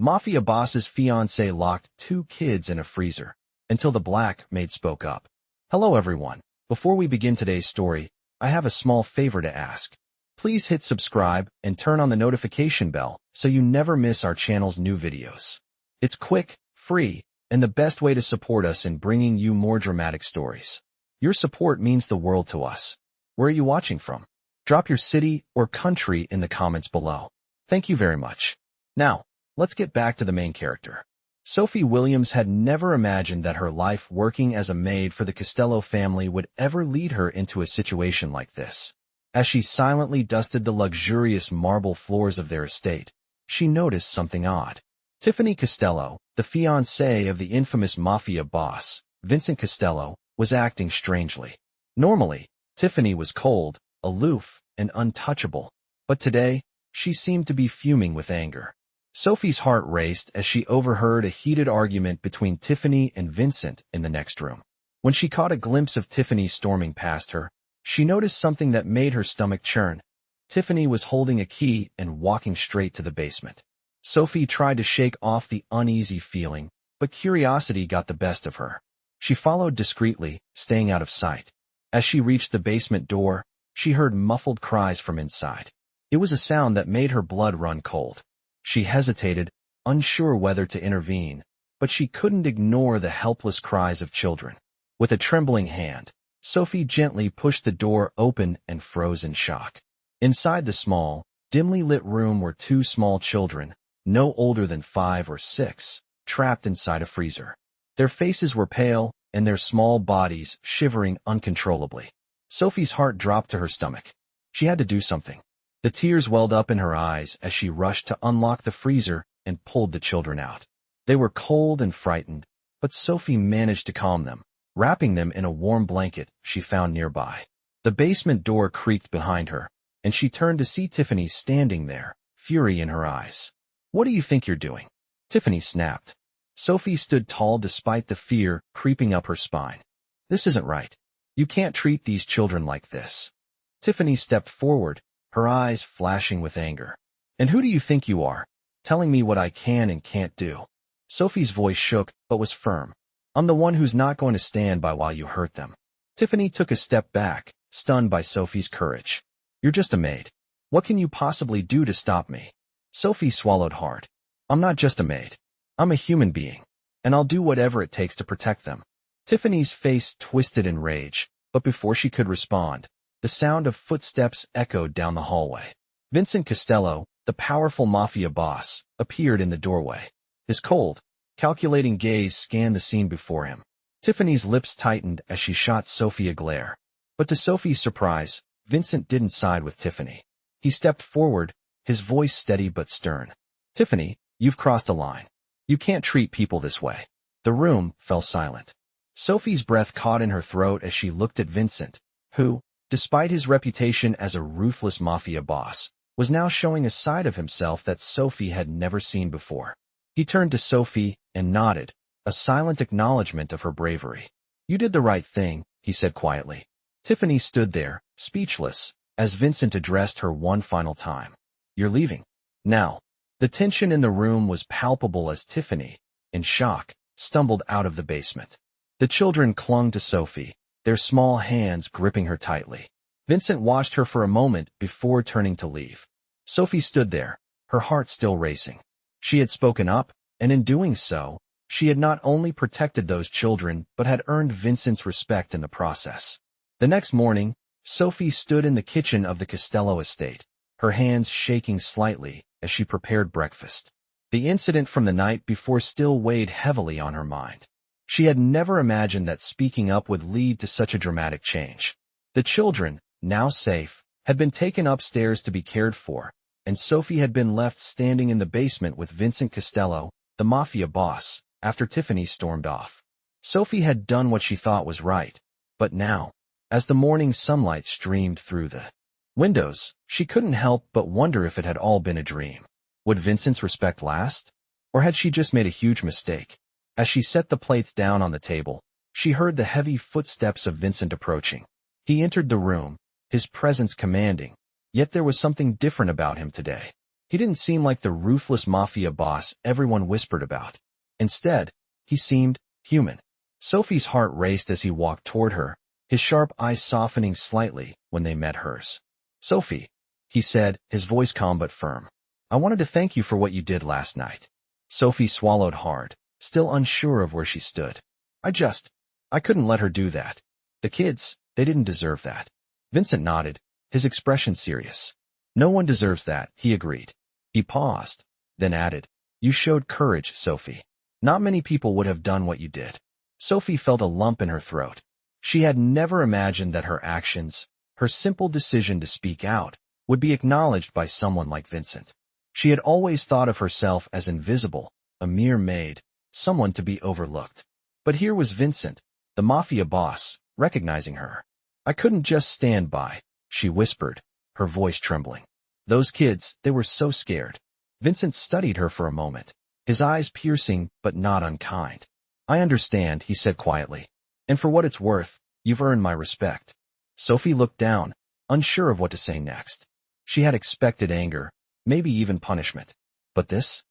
Mafia boss's fiancée locked 2 kids in a freezer until the black maid spoke up. Hello everyone. Before we begin today's story, I have a small favor to ask. Please hit subscribe and turn on the notification bell so you never miss our channel's new videos. It's quick, free, and the best way to support us in bringing you more dramatic stories. Your support means the world to us. Where are you watching from? Drop your city or country in the comments below. Thank you very much. Now, let's get back to the main character. Sophie Williams had never imagined that her life working as a maid for the Costello family would ever lead her into a situation like this. As she silently dusted the luxurious marble floors of their estate, she noticed something odd. Tiffany Costello, the fiancée of the infamous Mafia boss, Vincent Costello, was acting strangely. Normally, Tiffany was cold, aloof, and untouchable, but today, she seemed to be fuming with anger. Sophie's heart raced as she overheard a heated argument between Tiffany and Vincent in the next room. When she caught a glimpse of Tiffany storming past her, she noticed something that made her stomach churn. Tiffany was holding a key and walking straight to the basement. Sophie tried to shake off the uneasy feeling, but curiosity got the best of her. She followed discreetly, staying out of sight. As she reached the basement door, she heard muffled cries from inside. It was a sound that made her blood run cold. She hesitated, unsure whether to intervene, but she couldn't ignore the helpless cries of children. With a trembling hand, Sophie gently pushed the door open and froze in shock. Inside the small, dimly lit room were 2 small children, no older than 5 or 6, trapped inside a freezer. Their faces were pale, and their small bodies shivering uncontrollably. Sophie's heart dropped to her stomach. She had to do something. The tears welled up in her eyes as she rushed to unlock the freezer and pulled the children out. They were cold and frightened, but Sophie managed to calm them, wrapping them in a warm blanket she found nearby. The basement door creaked behind her, and she turned to see Tiffany standing there, fury in her eyes. "What do you think you're doing?" Tiffany snapped. Sophie stood tall despite the fear creeping up her spine. "This isn't right. You can't treat these children like this." Tiffany stepped forward, her eyes flashing with anger. "And who do you think you are, telling me what I can and can't do?" Sophie's voice shook, but was firm. "I'm the one who's not going to stand by while you hurt them." Tiffany took a step back, stunned by Sophie's courage. "You're just a maid. What can you possibly do to stop me?" Sophie swallowed hard. "I'm not just a maid. I'm a human being, and I'll do whatever it takes to protect them." Tiffany's face twisted in rage, but before she could respond, the sound of footsteps echoed down the hallway. Vincent Costello, the powerful Mafia boss, appeared in the doorway. His cold, calculating gaze scanned the scene before him. Tiffany's lips tightened as she shot Sophie a glare. But to Sophie's surprise, Vincent didn't side with Tiffany. He stepped forward, his voice steady but stern. "Tiffany, you've crossed a line. You can't treat people this way." The room fell silent. Sophie's breath caught in her throat as she looked at Vincent, who, despite his reputation as a ruthless Mafia boss, was now showing a side of himself that Sophie had never seen before. He turned to Sophie and nodded, a silent acknowledgement of her bravery. "You did the right thing," he said quietly. Tiffany stood there, speechless, as Vincent addressed her one final time. "You're leaving now." The tension in the room was palpable as Tiffany, in shock, stumbled out of the basement. The children clung to Sophie, their small hands gripping her tightly. Vincent watched her for a moment before turning to leave. Sophie stood there, her heart still racing. She had spoken up, and in doing so, she had not only protected those children but had earned Vincent's respect in the process. The next morning, Sophie stood in the kitchen of the Costello estate, her hands shaking slightly as she prepared breakfast. The incident from the night before still weighed heavily on her mind. She had never imagined that speaking up would lead to such a dramatic change. The children, now safe, had been taken upstairs to be cared for, and Sophie had been left standing in the basement with Vincent Costello, the Mafia boss, after Tiffany stormed off. Sophie had done what she thought was right, but now, as the morning sunlight streamed through the windows, she couldn't help but wonder if it had all been a dream. Would Vincent's respect last? Or had she just made a huge mistake? As she set the plates down on the table, she heard the heavy footsteps of Vincent approaching. He entered the room, his presence commanding, yet there was something different about him today. He didn't seem like the ruthless Mafia boss everyone whispered about. Instead, he seemed human. Sophie's heart raced as he walked toward her, his sharp eyes softening slightly when they met hers. "Sophie," he said, his voice calm but firm. "I wanted to thank you for what you did last night." Sophie swallowed hard, still unsure of where she stood. I couldn't let her do that. The kids, they didn't deserve that." Vincent nodded, his expression serious. "No one deserves that," he agreed. He paused, then added, "You showed courage, Sophie. Not many people would have done what you did." Sophie felt a lump in her throat. She had never imagined that her actions, her simple decision to speak out, would be acknowledged by someone like Vincent. She had always thought of herself as invisible, a mere maid, someone to be overlooked. But here was Vincent, the Mafia boss, recognizing her. "I couldn't just stand by," she whispered, her voice trembling. "Those kids, they were so scared." Vincent studied her for a moment, his eyes piercing but not unkind. "I understand," he said quietly. "And for what it's worth, you've earned my respect." Sophie looked down, unsure of what to say next. She had expected anger, maybe even punishment. But this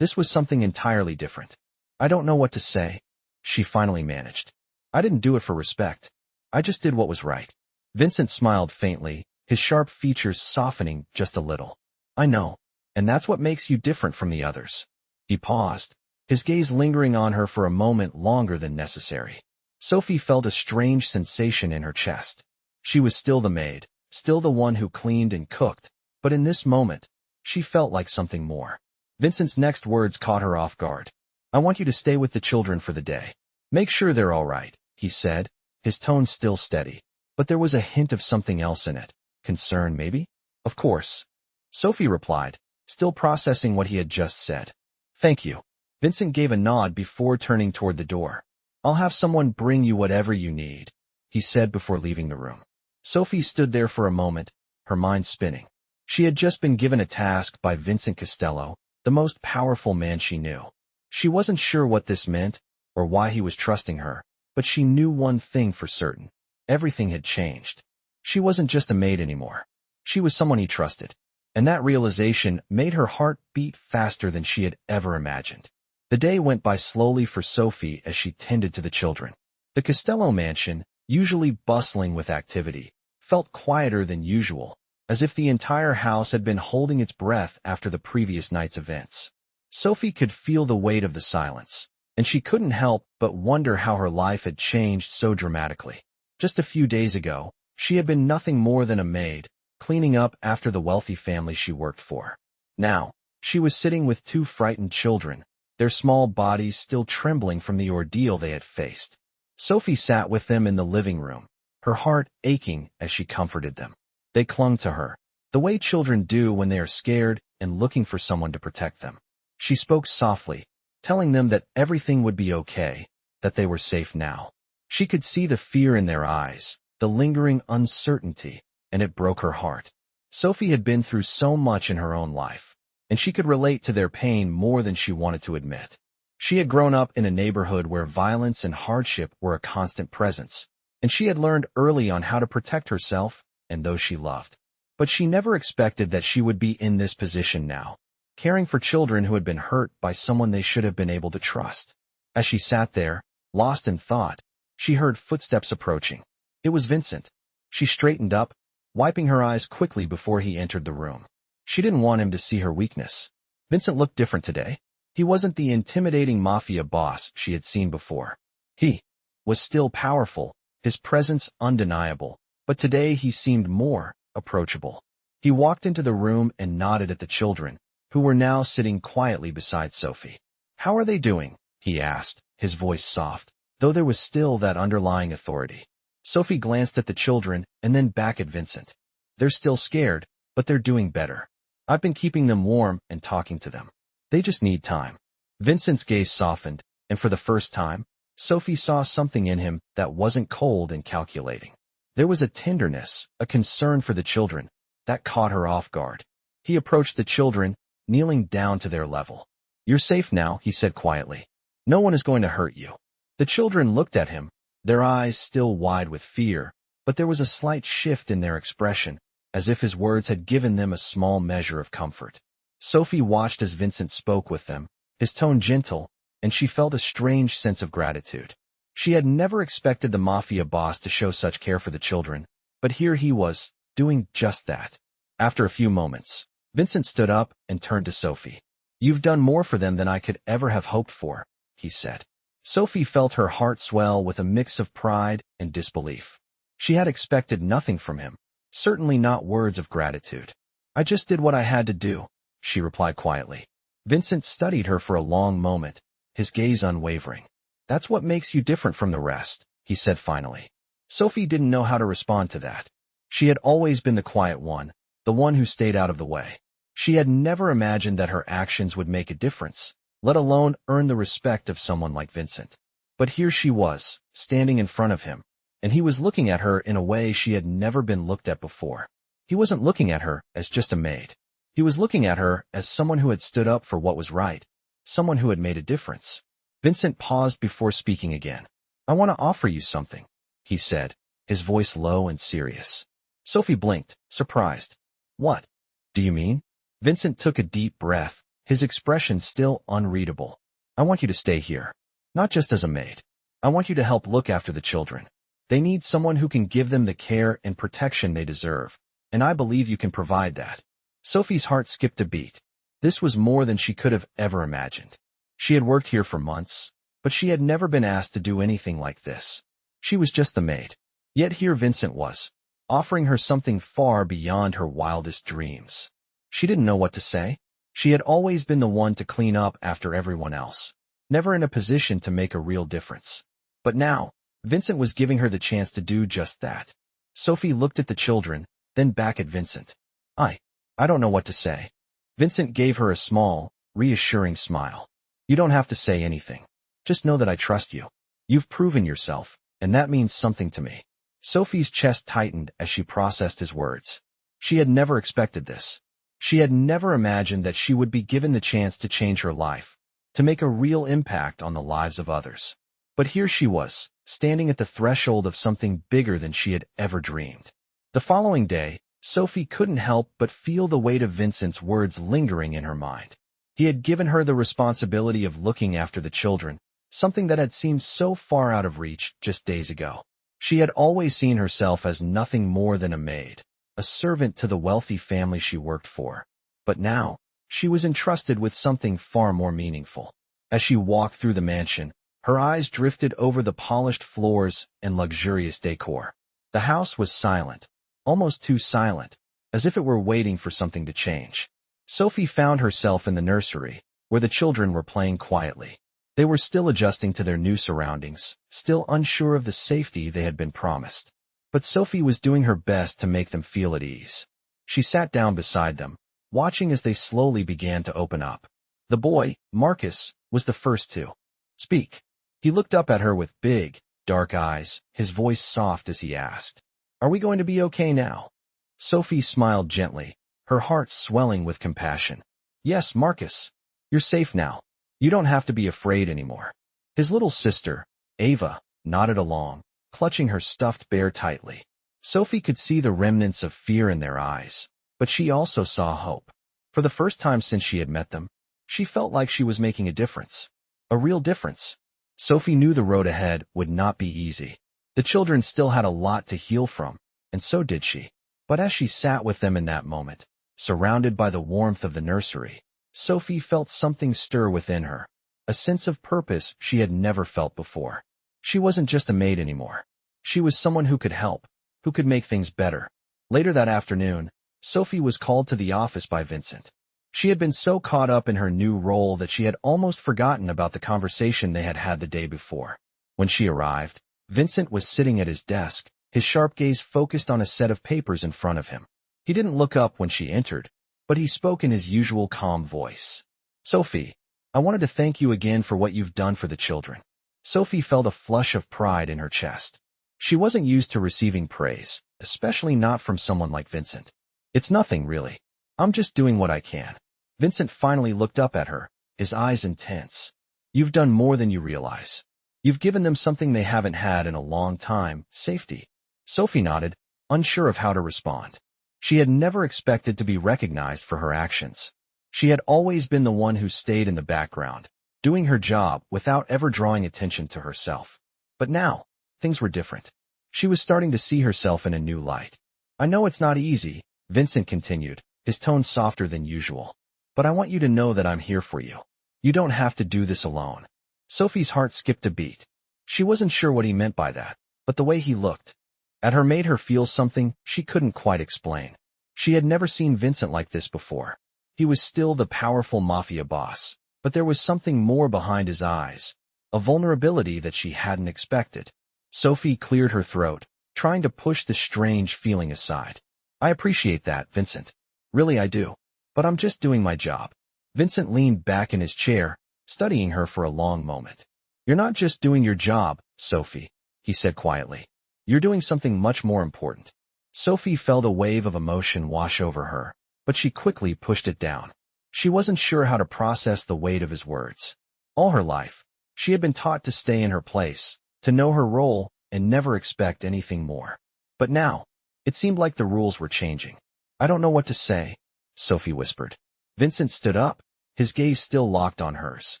was something entirely different. "I don't know what to say," she finally managed. "I didn't do it for respect. I just did what was right." Vincent smiled faintly, his sharp features softening just a little. "I know, and that's what makes you different from the others." He paused, his gaze lingering on her for a moment longer than necessary. Sophie felt a strange sensation in her chest. She was still the maid, still the one who cleaned and cooked, but in this moment, she felt like something more. Vincent's next words caught her off guard. "I want you to stay with the children for the day. Make sure they're all right," he said, his tone still steady. But there was a hint of something else in it. Concern, maybe? "Of course," Sophie replied, still processing what he had just said. "Thank you." Vincent gave a nod before turning toward the door. "I'll have someone bring you whatever you need," he said before leaving the room. Sophie stood there for a moment, her mind spinning. She had just been given a task by Vincent Costello, the most powerful man she knew. She wasn't sure what this meant, or why he was trusting her, but she knew one thing for certain. Everything had changed. She wasn't just a maid anymore. She was someone he trusted. And that realization made her heart beat faster than she had ever imagined. The day went by slowly for Sophie as she tended to the children. The Costello mansion, usually bustling with activity, felt quieter than usual, as if the entire house had been holding its breath after the previous night's events. Sophie could feel the weight of the silence, and she couldn't help but wonder how her life had changed so dramatically. Just a few days ago, she had been nothing more than a maid, cleaning up after the wealthy family she worked for. Now, she was sitting with two frightened children, their small bodies still trembling from the ordeal they had faced. Sophie sat with them in the living room, her heart aching as she comforted them. They clung to her, the way children do when they are scared and looking for someone to protect them. She spoke softly, telling them that everything would be okay, that they were safe now. She could see the fear in their eyes, the lingering uncertainty, and it broke her heart. Sophie had been through so much in her own life, and she could relate to their pain more than she wanted to admit. She had grown up in a neighborhood where violence and hardship were a constant presence, and she had learned early on how to protect herself and those she loved. But she never expected that she would be in this position now, caring for children who had been hurt by someone they should have been able to trust. As she sat there, lost in thought, she heard footsteps approaching. It was Vincent. She straightened up, wiping her eyes quickly before he entered the room. She didn't want him to see her weakness. Vincent looked different today. He wasn't the intimidating Mafia boss she had seen before. He was still powerful, his presence undeniable, but today he seemed more approachable. He walked into the room and nodded at the children, who were now sitting quietly beside Sophie. "How are they doing?" he asked, his voice soft, though there was still that underlying authority. Sophie glanced at the children and then back at Vincent. "They're still scared, but they're doing better. I've been keeping them warm and talking to them. They just need time." Vincent's gaze softened, and for the first time, Sophie saw something in him that wasn't cold and calculating. There was a tenderness, a concern for the children, that caught her off guard. He approached the children, kneeling down to their level. "You're safe now," he said quietly. "No one is going to hurt you." The children looked at him, their eyes still wide with fear, but there was a slight shift in their expression, as if his words had given them a small measure of comfort. Sophie watched as Vincent spoke with them, his tone gentle, and she felt a strange sense of gratitude. She had never expected the Mafia boss to show such care for the children, but here he was, doing just that. After a few moments, Vincent stood up and turned to Sophie. "You've done more for them than I could ever have hoped for," he said. Sophie felt her heart swell with a mix of pride and disbelief. She had expected nothing from him, certainly not words of gratitude. "I just did what I had to do," she replied quietly. Vincent studied her for a long moment, his gaze unwavering. "That's what makes you different from the rest," he said finally. Sophie didn't know how to respond to that. She had always been the quiet one, the one who stayed out of the way. She had never imagined that her actions would make a difference, let alone earn the respect of someone like Vincent. But here she was, standing in front of him, and he was looking at her in a way she had never been looked at before. He wasn't looking at her as just a maid. He was looking at her as someone who had stood up for what was right, someone who had made a difference. Vincent paused before speaking again. "I want to offer you something," he said, his voice low and serious. Sophie blinked, surprised. "What do you mean?" Vincent took a deep breath, his expression still unreadable. "I want you to stay here. Not just as a maid. I want you to help look after the children. They need someone who can give them the care and protection they deserve, and I believe you can provide that." Sophie's heart skipped a beat. This was more than she could have ever imagined. She had worked here for months, but she had never been asked to do anything like this. She was just the maid. Yet here Vincent was, offering her something far beyond her wildest dreams. She didn't know what to say. She had always been the one to clean up after everyone else, never in a position to make a real difference. But now, Vincent was giving her the chance to do just that. Sophie looked at the children, then back at Vincent. I don't know what to say." Vincent gave her a small, reassuring smile. "You don't have to say anything. Just know that I trust you. You've proven yourself, and that means something to me." Sophie's chest tightened as she processed his words. She had never expected this. She had never imagined that she would be given the chance to change her life, to make a real impact on the lives of others. But here she was, standing at the threshold of something bigger than she had ever dreamed. The following day, Sophie couldn't help but feel the weight of Vincent's words lingering in her mind. He had given her the responsibility of looking after the children, something that had seemed so far out of reach just days ago. She had always seen herself as nothing more than a maid, a servant to the wealthy family she worked for. But now, she was entrusted with something far more meaningful. As she walked through the mansion, her eyes drifted over the polished floors and luxurious decor. The house was silent, almost too silent, as if it were waiting for something to change. Sophie found herself in the nursery, where the children were playing quietly. They were still adjusting to their new surroundings, still unsure of the safety they had been promised. But Sophie was doing her best to make them feel at ease. She sat down beside them, watching as they slowly began to open up. The boy, Marcus, was the first to speak. He looked up at her with big, dark eyes, his voice soft as he asked, "Are we going to be okay now?" Sophie smiled gently, her heart swelling with compassion. "Yes, Marcus. You're safe now. You don't have to be afraid anymore." His little sister, Ava, nodded along, clutching her stuffed bear tightly. Sophie could see the remnants of fear in their eyes, but she also saw hope. For the first time since she had met them, she felt like she was making a difference. A real difference. Sophie knew the road ahead would not be easy. The children still had a lot to heal from, and so did she. But as she sat with them in that moment, surrounded by the warmth of the nursery, Sophie felt something stir within her, a sense of purpose she had never felt before. She wasn't just a maid anymore. She was someone who could help, who could make things better. Later that afternoon, Sophie was called to the office by Vincent. She had been so caught up in her new role that she had almost forgotten about the conversation they had had the day before. When she arrived, Vincent was sitting at his desk, his sharp gaze focused on a set of papers in front of him. He didn't look up when she entered, but he spoke in his usual calm voice. "Sophie, I wanted to thank you again for what you've done for the children." Sophie felt a flush of pride in her chest. She wasn't used to receiving praise, especially not from someone like Vincent. "It's nothing, really. I'm just doing what I can." Vincent finally looked up at her, his eyes intense. "You've done more than you realize. You've given them something they haven't had in a long time, safety." Sophie nodded, unsure of how to respond. She had never expected to be recognized for her actions. She had always been the one who stayed in the background, doing her job without ever drawing attention to herself. But now, things were different. She was starting to see herself in a new light. I know it's not easy, Vincent continued, his tone softer than usual. But I want you to know that I'm here for you. You don't have to do this alone. Sophie's heart skipped a beat. She wasn't sure what he meant by that, but the way he looked at her made her feel something she couldn't quite explain. She had never seen Vincent like this before. He was still the powerful Mafia boss, but there was something more behind his eyes, a vulnerability that she hadn't expected. Sophie cleared her throat, trying to push the strange feeling aside. I appreciate that, Vincent. Really, I do. But I'm just doing my job. Vincent leaned back in his chair, studying her for a long moment. You're not just doing your job, Sophie, he said quietly. You're doing something much more important. Sophie felt a wave of emotion wash over her, but she quickly pushed it down. She wasn't sure how to process the weight of his words. All her life, she had been taught to stay in her place, to know her role, and never expect anything more. But now, it seemed like the rules were changing. I don't know what to say, Sophie whispered. Vincent stood up, his gaze still locked on hers.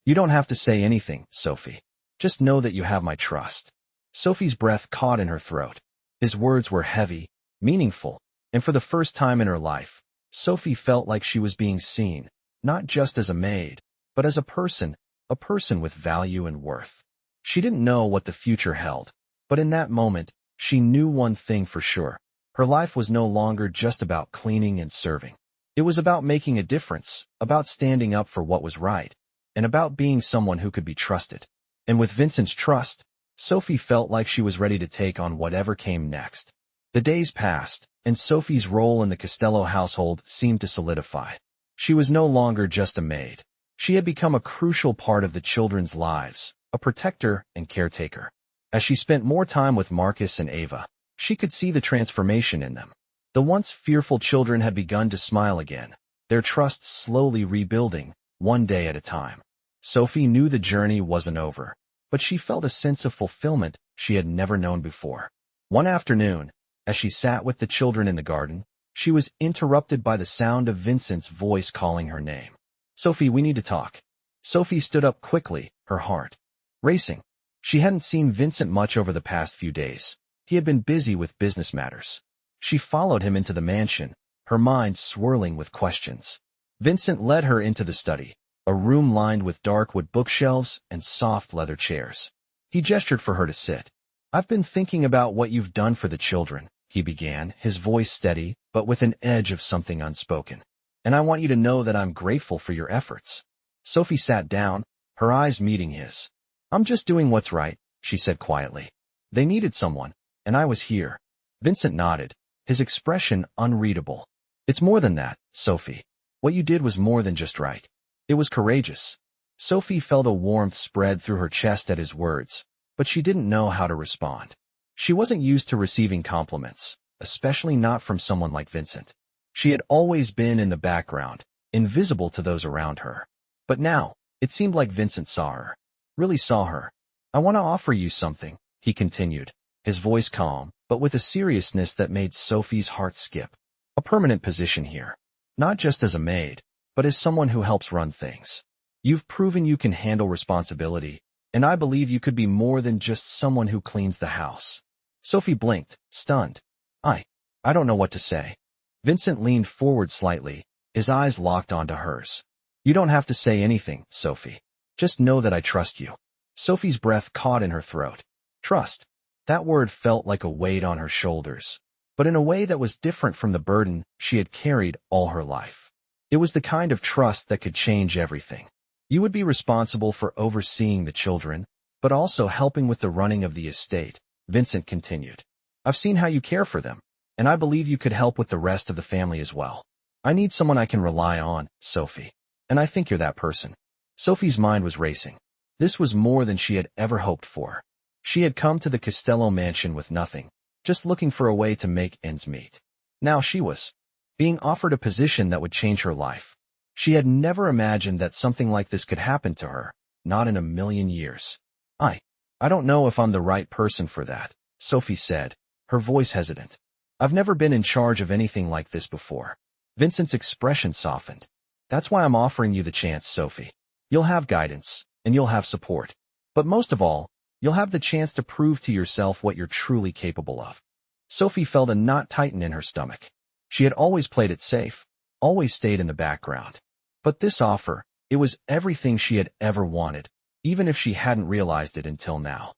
You don't have to say anything, Sophie. Just know that you have my trust. Sophie's breath caught in her throat. His words were heavy, meaningful, and for the first time in her life, Sophie felt like she was being seen, not just as a maid, but as a person with value and worth. She didn't know what the future held, but in that moment, she knew one thing for sure. Her life was no longer just about cleaning and serving. It was about making a difference, about standing up for what was right, and about being someone who could be trusted. And with Vincent's trust, Sophie felt like she was ready to take on whatever came next. The days passed, and Sophie's role in the Costello household seemed to solidify. She was no longer just a maid. She had become a crucial part of the children's lives, a protector and caretaker. As she spent more time with Marcus and Ava, she could see the transformation in them. The once fearful children had begun to smile again, their trust slowly rebuilding, one day at a time. Sophie knew the journey wasn't over, but she felt a sense of fulfillment she had never known before. One afternoon, as she sat with the children in the garden, she was interrupted by the sound of Vincent's voice calling her name. Sophie, we need to talk. Sophie stood up quickly, her heart racing. She hadn't seen Vincent much over the past few days. He had been busy with business matters. She followed him into the mansion, her mind swirling with questions. Vincent led her into the study, a room lined with dark wood bookshelves and soft leather chairs. He gestured for her to sit. I've been thinking about what you've done for the children, he began, his voice steady, but with an edge of something unspoken. And I want you to know that I'm grateful for your efforts. Sophie sat down, her eyes meeting his. I'm just doing what's right, she said quietly. They needed someone, and I was here. Vincent nodded, his expression unreadable. It's more than that, Sophie. What you did was more than just right. It was courageous. Sophie felt a warmth spread through her chest at his words, but she didn't know how to respond. She wasn't used to receiving compliments, especially not from someone like Vincent. She had always been in the background, invisible to those around her. But now, it seemed like Vincent saw her. Really saw her. I want to offer you something, he continued, his voice calm, but with a seriousness that made Sophie's heart skip. A permanent position here. Not just as a maid, but as someone who helps run things. You've proven you can handle responsibility, and I believe you could be more than just someone who cleans the house. Sophie blinked, stunned. I don't know what to say. Vincent leaned forward slightly, his eyes locked onto hers. You don't have to say anything, Sophie. Just know that I trust you. Sophie's breath caught in her throat. Trust. That word felt like a weight on her shoulders, but in a way that was different from the burden she had carried all her life. It was the kind of trust that could change everything. You would be responsible for overseeing the children, but also helping with the running of the estate, Vincent continued. I've seen how you care for them, and I believe you could help with the rest of the family as well. I need someone I can rely on, Sophie. And I think you're that person. Sophie's mind was racing. This was more than she had ever hoped for. She had come to the Costello mansion with nothing, just looking for a way to make ends meet. Now she was being offered a position that would change her life. She had never imagined that something like this could happen to her, not in a million years. I don't know if I'm the right person for that, Sophie said, her voice hesitant. I've never been in charge of anything like this before. Vincent's expression softened. That's why I'm offering you the chance, Sophie. You'll have guidance, and you'll have support. But most of all, you'll have the chance to prove to yourself what you're truly capable of. Sophie felt a knot tighten in her stomach. She had always played it safe, always stayed in the background. But this offer, it was everything she had ever wanted, even if she hadn't realized it until now.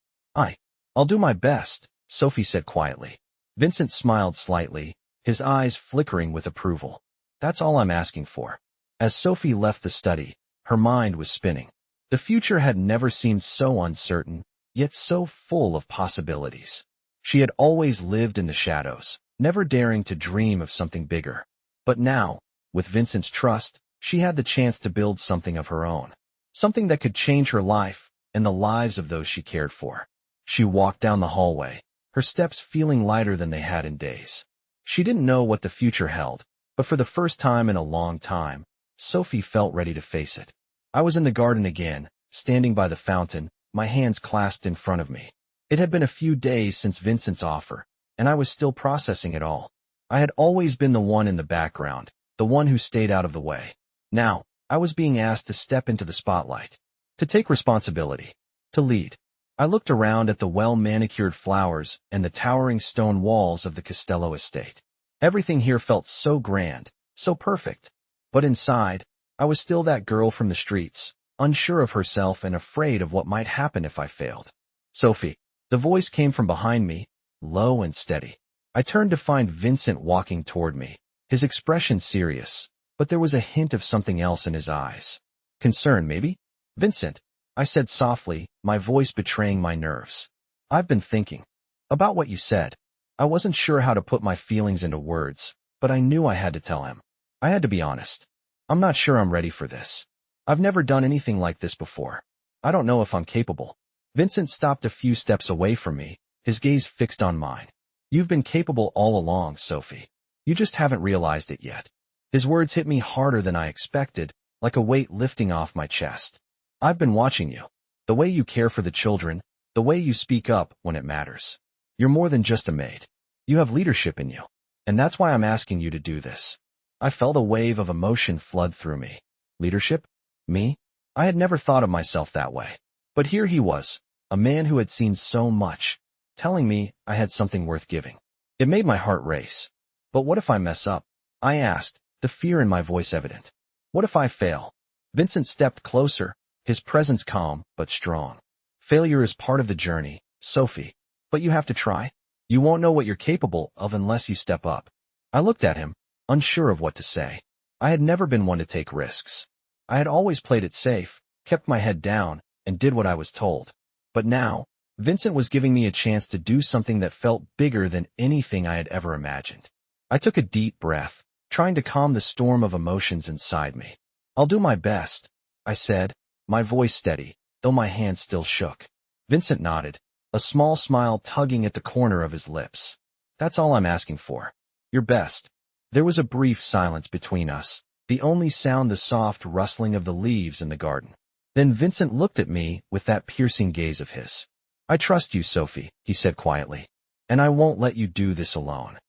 I'll do my best, Sophie said quietly. Vincent smiled slightly, his eyes flickering with approval. That's all I'm asking for. As Sophie left the study, her mind was spinning. The future had never seemed so uncertain, yet so full of possibilities. She had always lived in the shadows, never daring to dream of something bigger. But now, with Vincent's trust, she had the chance to build something of her own. Something that could change her life and the lives of those she cared for. She walked down the hallway, her steps feeling lighter than they had in days. She didn't know what the future held, but for the first time in a long time, Sophie felt ready to face it. I was in the garden again, standing by the fountain, my hands clasped in front of me. It had been a few days since Vincent's offer, and I was still processing it all. I had always been the one in the background, the one who stayed out of the way. Now, I was being asked to step into the spotlight, to take responsibility, to lead. I looked around at the well-manicured flowers and the towering stone walls of the Costello estate. Everything here felt so grand, so perfect. But inside, I was still that girl from the streets, unsure of herself and afraid of what might happen if I failed. Sophie. The voice came from behind me, low and steady. I turned to find Vincent walking toward me, his expression serious, but there was a hint of something else in his eyes. Concern, maybe? Vincent, I said softly, my voice betraying my nerves. I've been thinking about what you said. I wasn't sure how to put my feelings into words, but I knew I had to tell him. I had to be honest. I'm not sure I'm ready for this. I've never done anything like this before. I don't know if I'm capable. Vincent stopped a few steps away from me, his gaze fixed on mine. You've been capable all along, Sophie. You just haven't realized it yet. His words hit me harder than I expected, like a weight lifting off my chest. I've been watching you. The way you care for the children, the way you speak up when it matters. You're more than just a maid. You have leadership in you. And that's why I'm asking you to do this. I felt a wave of emotion flood through me. Leadership? Me? I had never thought of myself that way. But here he was, a man who had seen so much, telling me I had something worth giving. It made my heart race. But what if I mess up? I asked, the fear in my voice evident. What if I fail? Vincent stepped closer, his presence calm but strong. Failure is part of the journey, Sophie. But you have to try. You won't know what you're capable of unless you step up. I looked at him, unsure of what to say. I had never been one to take risks. I had always played it safe, kept my head down, and did what I was told. But now, Vincent was giving me a chance to do something that felt bigger than anything I had ever imagined. I took a deep breath, trying to calm the storm of emotions inside me. I'll do my best, I said, my voice steady, though my hand still shook. Vincent nodded, a small smile tugging at the corner of his lips. That's all I'm asking for. Your best. There was a brief silence between us, the only sound the soft rustling of the leaves in the garden. Then Vincent looked at me with that piercing gaze of his. I trust you, Sophie, he said quietly, and I won't let you do this alone.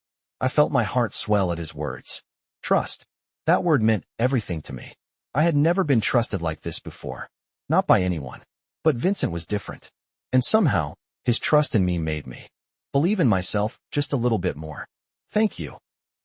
I felt my heart swell at his words. Trust. That word meant everything to me. I had never been trusted like this before. Not by anyone. But Vincent was different. And somehow, his trust in me made me believe in myself just a little bit more. Thank you,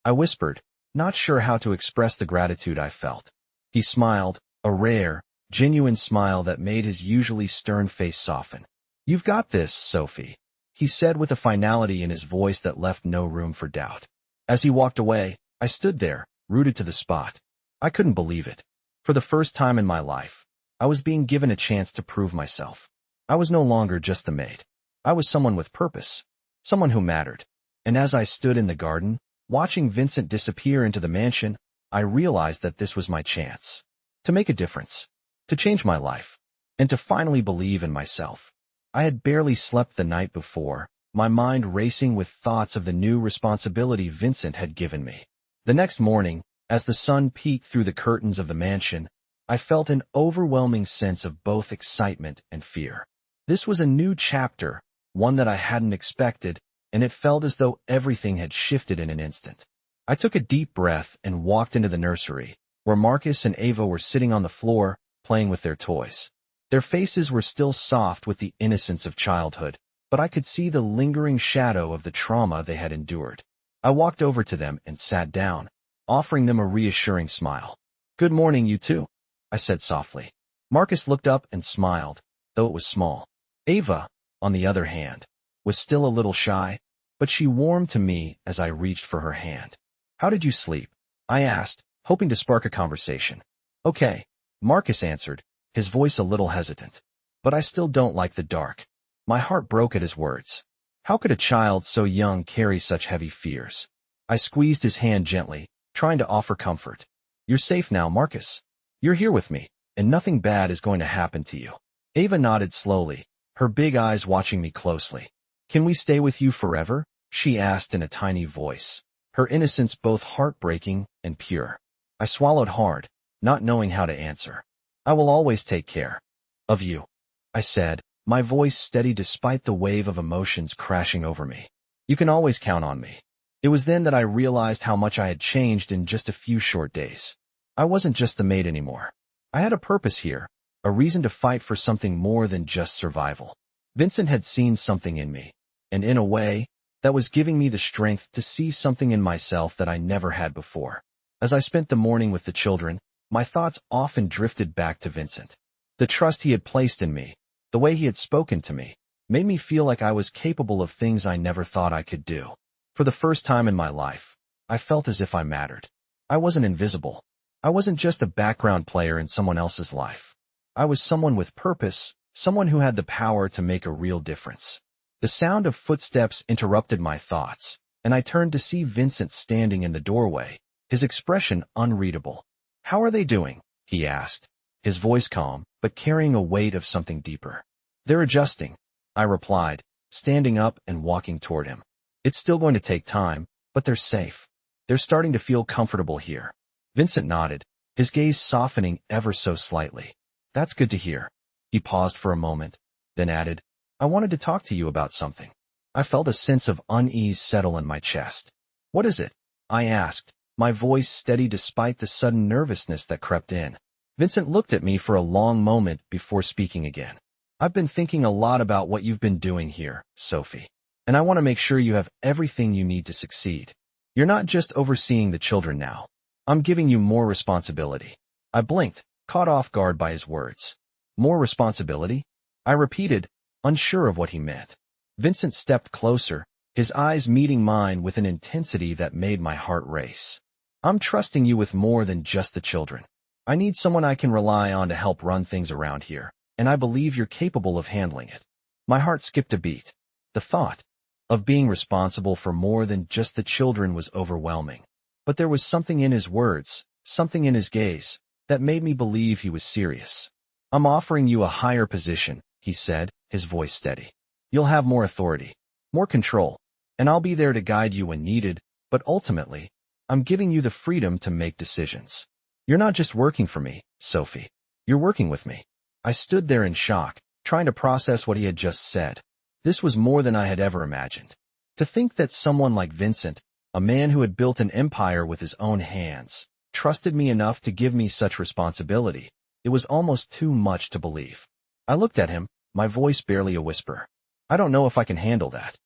I whispered, not sure how to express the gratitude I felt. He smiled, a rare, genuine smile that made his usually stern face soften. You've got this, Sophie, he said with a finality in his voice that left no room for doubt. As he walked away, I stood there, rooted to the spot. I couldn't believe it. For the first time in my life, I was being given a chance to prove myself. I was no longer just the maid. I was someone with purpose, someone who mattered. And as I stood in the garden, watching Vincent disappear into the mansion, I realized that this was my chance. To make a difference. To change my life. And to finally believe in myself. I had barely slept the night before, my mind racing with thoughts of the new responsibility Vincent had given me. The next morning, as the sun peeked through the curtains of the mansion, I felt an overwhelming sense of both excitement and fear. This was a new chapter, one that I hadn't expected, and it felt as though everything had shifted in an instant. I took a deep breath and walked into the nursery, where Marcus and Ava were sitting on the floor, playing with their toys. Their faces were still soft with the innocence of childhood, but I could see the lingering shadow of the trauma they had endured. I walked over to them and sat down, offering them a reassuring smile. "Good morning, you two," I said softly. Marcus looked up and smiled, though it was small. Ava, on the other hand, was still a little shy, but she warmed to me as I reached for her hand. "How did you sleep?" I asked, hoping to spark a conversation. "Okay," Marcus answered, his voice a little hesitant. "But I still don't like the dark." My heart broke at his words. How could a child so young carry such heavy fears? I squeezed his hand gently, trying to offer comfort. "You're safe now, Marcus. You're here with me, and nothing bad is going to happen to you." Ava nodded slowly, her big eyes watching me closely. "Can we stay with you forever?" she asked in a tiny voice, her innocence both heartbreaking and pure. I swallowed hard, not knowing how to answer. "I will always take care of you," I said, my voice steady despite the wave of emotions crashing over me. "You can always count on me." It was then that I realized how much I had changed in just a few short days. I wasn't just the maid anymore. I had a purpose here, a reason to fight for something more than just survival. Vincent had seen something in me, and in a way, that was giving me the strength to see something in myself that I never had before. As I spent the morning with the children, my thoughts often drifted back to Vincent. The trust he had placed in me, the way he had spoken to me, made me feel like I was capable of things I never thought I could do. For the first time in my life, I felt as if I mattered. I wasn't invisible. I wasn't just a background player in someone else's life. I was someone with purpose, someone who had the power to make a real difference. The sound of footsteps interrupted my thoughts, and I turned to see Vincent standing in the doorway, his expression unreadable. "How are they doing?" he asked, his voice calm, but carrying a weight of something deeper. "They're adjusting," I replied, standing up and walking toward him. "It's still going to take time, but they're safe. They're starting to feel comfortable here." Vincent nodded, his gaze softening ever so slightly. "That's good to hear." He paused for a moment, then added, "I wanted to talk to you about something." I felt a sense of unease settle in my chest. "What is it?" I asked, my voice steady despite the sudden nervousness that crept in. Vincent looked at me for a long moment before speaking again. "I've been thinking a lot about what you've been doing here, Sophie, and I want to make sure you have everything you need to succeed. You're not just overseeing the children now. I'm giving you more responsibility." I blinked, caught off guard by his words. "More responsibility?" I repeated, unsure of what he meant. Vincent stepped closer, his eyes meeting mine with an intensity that made my heart race. "I'm trusting you with more than just the children. I need someone I can rely on to help run things around here, and I believe you're capable of handling it." My heart skipped a beat. The thought of being responsible for more than just the children was overwhelming. But there was something in his words, something in his gaze, that made me believe he was serious. "I'm offering you a higher position," he said, his voice steady. "You'll have more authority, more control, and I'll be there to guide you when needed, but ultimately, I'm giving you the freedom to make decisions. You're not just working for me, Sophie. You're working with me." I stood there in shock, trying to process what he had just said. This was more than I had ever imagined. To think that someone like Vincent, a man who had built an empire with his own hands, trusted me enough to give me such responsibility, it was almost too much to believe. I looked at him, my voice barely a whisper. "I don't know if I can handle that."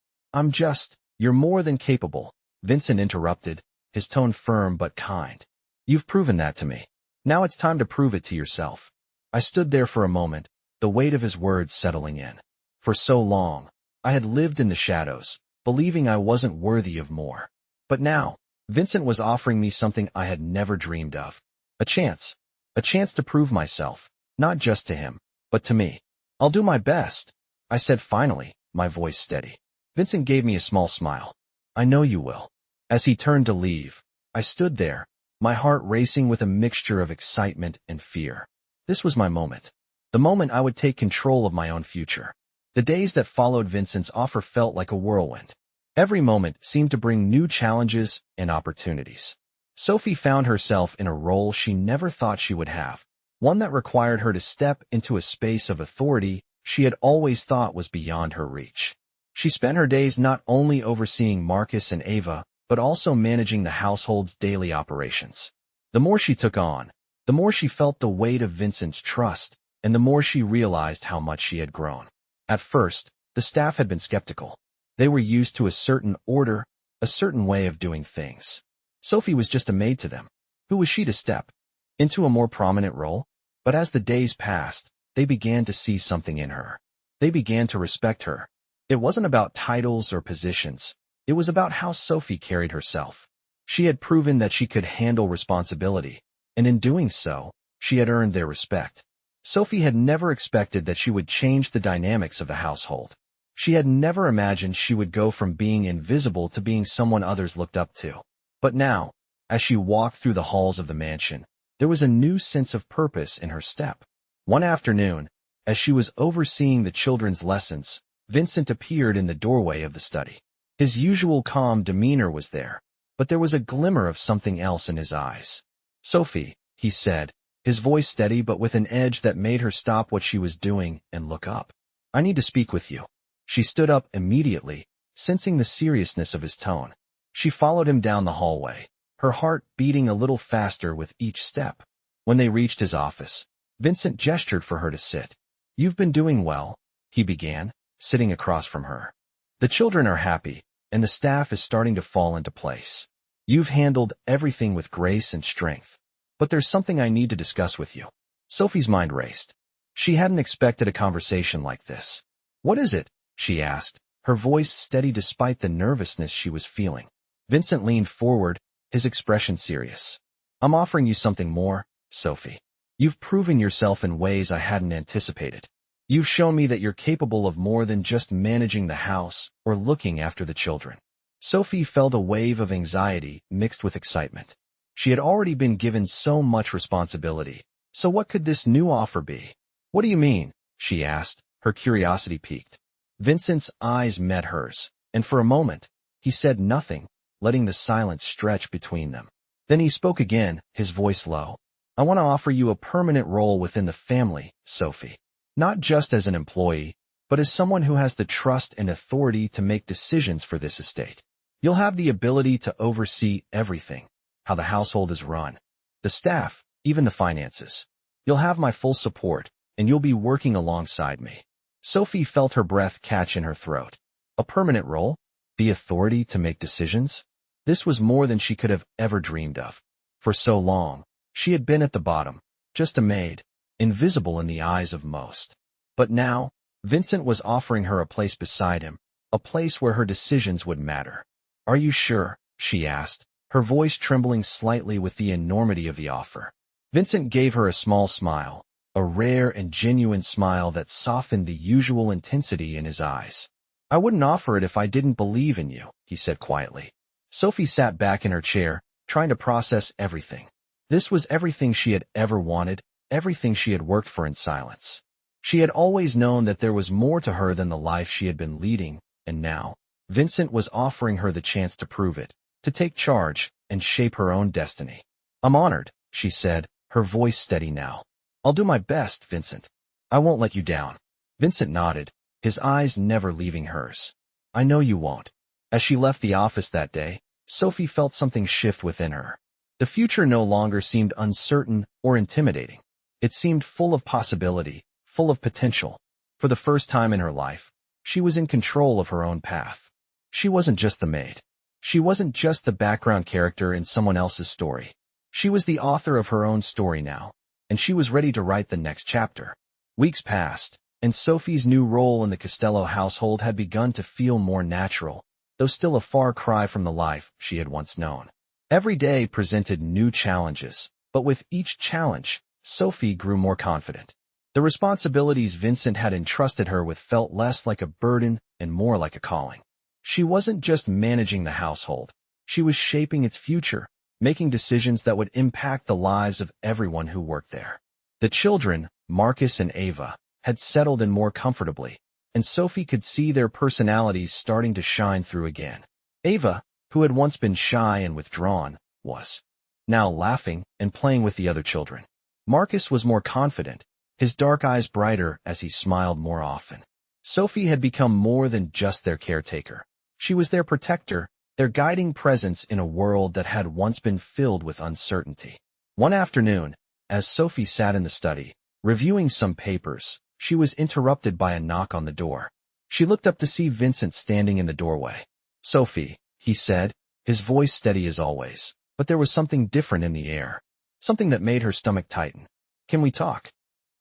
"You're more than capable," Vincent interrupted, his tone firm but kind. "You've proven that to me. Now it's time to prove it to yourself." I stood there for a moment, the weight of his words settling in. For so long, I had lived in the shadows, believing I wasn't worthy of more. But now, Vincent was offering me something I had never dreamed of. A chance to prove myself, not just to him, but to me. "I'll do my best," I said finally, my voice steady. Vincent gave me a small smile. "I know you will." As he turned to leave, I stood there, my heart racing with a mixture of excitement and fear. This was my moment. The moment I would take control of my own future. The days that followed Vincent's offer felt like a whirlwind. Every moment seemed to bring new challenges and opportunities. Sophie found herself in a role she never thought she would have, one that required her to step into a space of authority she had always thought was beyond her reach. She spent her days not only overseeing Marcus and Ava, but also managing the household's daily operations. The more she took on, the more she felt the weight of Vincent's trust, and the more she realized how much she had grown. At first, the staff had been skeptical. They were used to a certain order, a certain way of doing things. Sophie was just a maid to them. Who was she to step into a more prominent role? But as the days passed, they began to see something in her. They began to respect her. It wasn't about titles or positions. It was about how Sophie carried herself. She had proven that she could handle responsibility, and in doing so, she had earned their respect. Sophie had never expected that she would change the dynamics of the household. She had never imagined she would go from being invisible to being someone others looked up to. But now, as she walked through the halls of the mansion, there was a new sense of purpose in her step. One afternoon, as she was overseeing the children's lessons, Vincent appeared in the doorway of the study. His usual calm demeanor was there, but there was a glimmer of something else in his eyes. "Sophie," he said, his voice steady but with an edge that made her stop what she was doing and look up. "I need to speak with you." She stood up immediately, sensing the seriousness of his tone. She followed him down the hallway, her heart beating a little faster with each step. When they reached his office, Vincent gestured for her to sit. "You've been doing well," he began, sitting across from her. "The children are happy, and the staff is starting to fall into place. You've handled everything with grace and strength. But there's something I need to discuss with you." Sophie's mind raced. She hadn't expected a conversation like this. "What is it?" she asked, her voice steady despite the nervousness she was feeling. Vincent leaned forward, his expression serious. "I'm offering you something more, Sophie. You've proven yourself in ways I hadn't anticipated. You've shown me that you're capable of more than just managing the house or looking after the children." Sophie felt a wave of anxiety mixed with excitement. She had already been given so much responsibility, so what could this new offer be? "What do you mean?" she asked, her curiosity piqued. Vincent's eyes met hers, and for a moment, he said nothing, letting the silence stretch between them. Then he spoke again, his voice low. "I want to offer you a permanent role within the family, Sophie. Not just as an employee, but as someone who has the trust and authority to make decisions for this estate. You'll have the ability to oversee everything, how the household is run, the staff, even the finances. You'll have my full support, and you'll be working alongside me." Sophie felt her breath catch in her throat. A permanent role? The authority to make decisions? This was more than she could have ever dreamed of. For so long, she had been at the bottom, just a maid, invisible in the eyes of most. But now, Vincent was offering her a place beside him, a place where her decisions would matter. "Are you sure?" she asked, her voice trembling slightly with the enormity of the offer. Vincent gave her a small smile, a rare and genuine smile that softened the usual intensity in his eyes. "I wouldn't offer it if I didn't believe in you," he said quietly. Sophie sat back in her chair, trying to process everything. This was everything she had ever wanted, everything she had worked for in silence. She had always known that there was more to her than the life she had been leading, and now, Vincent was offering her the chance to prove it, to take charge and shape her own destiny. "I'm honored," she said, her voice steady now. "I'll do my best, Vincent. I won't let you down." Vincent nodded, his eyes never leaving hers. "I know you won't." As she left the office that day, Sophie felt something shift within her. The future no longer seemed uncertain or intimidating. It seemed full of possibility, full of potential. For the first time in her life, she was in control of her own path. She wasn't just the maid. She wasn't just the background character in someone else's story. She was the author of her own story now, and she was ready to write the next chapter. Weeks passed, and Sophie's new role in the Costello household had begun to feel more natural, though still a far cry from the life she had once known. Every day presented new challenges, but with each challenge, Sophie grew more confident. The responsibilities Vincent had entrusted her with felt less like a burden and more like a calling. She wasn't just managing the household. She was shaping its future, making decisions that would impact the lives of everyone who worked there. The children, Marcus and Ava, had settled in more comfortably, and Sophie could see their personalities starting to shine through again. Ava, who had once been shy and withdrawn, was now laughing and playing with the other children. Marcus was more confident, his dark eyes brighter as he smiled more often. Sophie had become more than just their caretaker. She was their protector, their guiding presence in a world that had once been filled with uncertainty. One afternoon, as Sophie sat in the study, reviewing some papers, she was interrupted by a knock on the door. She looked up to see Vincent standing in the doorway. "Sophie," he said, his voice steady as always, but there was something different in the air, something that made her stomach tighten. "Can we talk?"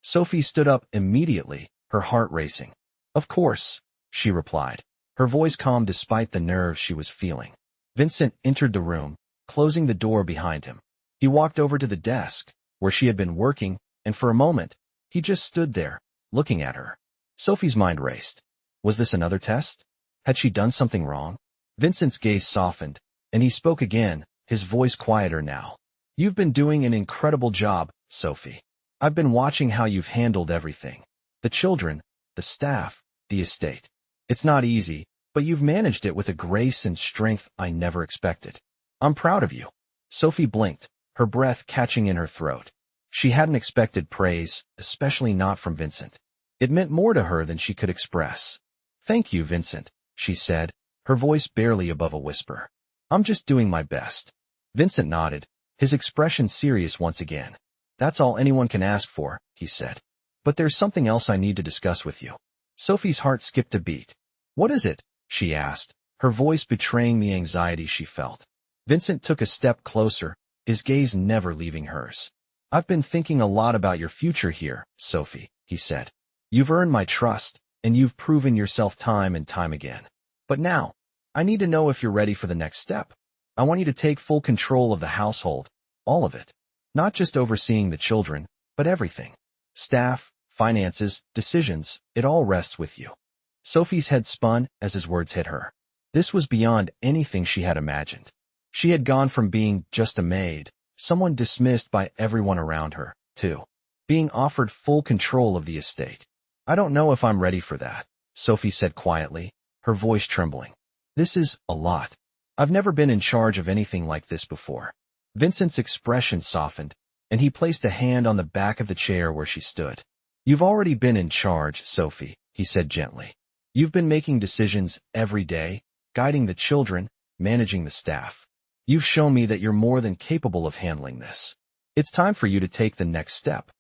Sophie stood up immediately, her heart racing. "Of course," she replied, her voice calm despite the nerves she was feeling. Vincent entered the room, closing the door behind him. He walked over to the desk, where she had been working, and for a moment, he just stood there, looking at her. Sophie's mind raced. Was this another test? Had she done something wrong? Vincent's gaze softened, and he spoke again, his voice quieter now. "You've been doing an incredible job, Sophie. I've been watching how you've handled everything. The children, the staff, the estate. It's not easy, but you've managed it with a grace and strength I never expected. I'm proud of you." Sophie blinked, her breath catching in her throat. She hadn't expected praise, especially not from Vincent. It meant more to her than she could express. "Thank you, Vincent," she said, her voice barely above a whisper. "I'm just doing my best." Vincent nodded, his expression serious once again. "That's all anyone can ask for," he said. "But there's something else I need to discuss with you." Sophie's heart skipped a beat. "What is it?" she asked, her voice betraying the anxiety she felt. Vincent took a step closer, his gaze never leaving hers. "I've been thinking a lot about your future here, Sophie," he said. "You've earned my trust, and you've proven yourself time and time again. But now, I need to know if you're ready for the next step. I want you to take full control of the household, all of it. Not just overseeing the children, but everything. Staff, finances, decisions, it all rests with you." Sophie's head spun as his words hit her. This was beyond anything she had imagined. She had gone from being just a maid, someone dismissed by everyone around her, to being offered full control of the estate. "I don't know if I'm ready for that," Sophie said quietly, her voice trembling. "This is a lot. I've never been in charge of anything like this before." Vincent's expression softened, and he placed a hand on the back of the chair where she stood. "You've already been in charge, Sophie," he said gently. "You've been making decisions every day, guiding the children, managing the staff. You've shown me that you're more than capable of handling this. It's time for you to take the next step."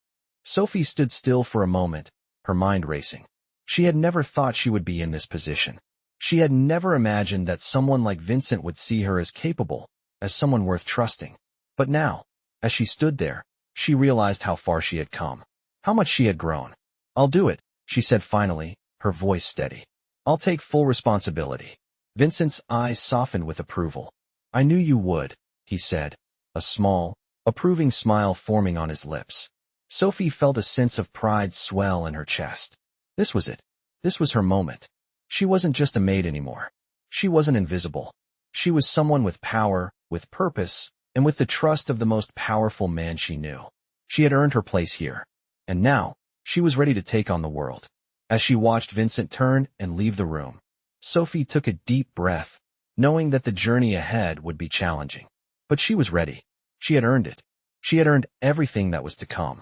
Sophie stood still for a moment, her mind racing. She had never thought she would be in this position. She had never imagined that someone like Vincent would see her as capable, as someone worth trusting. But now, as she stood there, she realized how far she had come, how much she had grown. "I'll do it," she said finally, her voice steady. "I'll take full responsibility." Vincent's eyes softened with approval. "I knew you would," he said, a small, approving smile forming on his lips. Sophie felt a sense of pride swell in her chest. This was it. This was her moment. She wasn't just a maid anymore. She wasn't invisible. She was someone with power, with purpose, and with the trust of the most powerful man she knew. She had earned her place here, and now, she was ready to take on the world. As she watched Vincent turn and leave the room, Sophie took a deep breath, knowing that the journey ahead would be challenging. But she was ready. She had earned it. She had earned everything that was to come.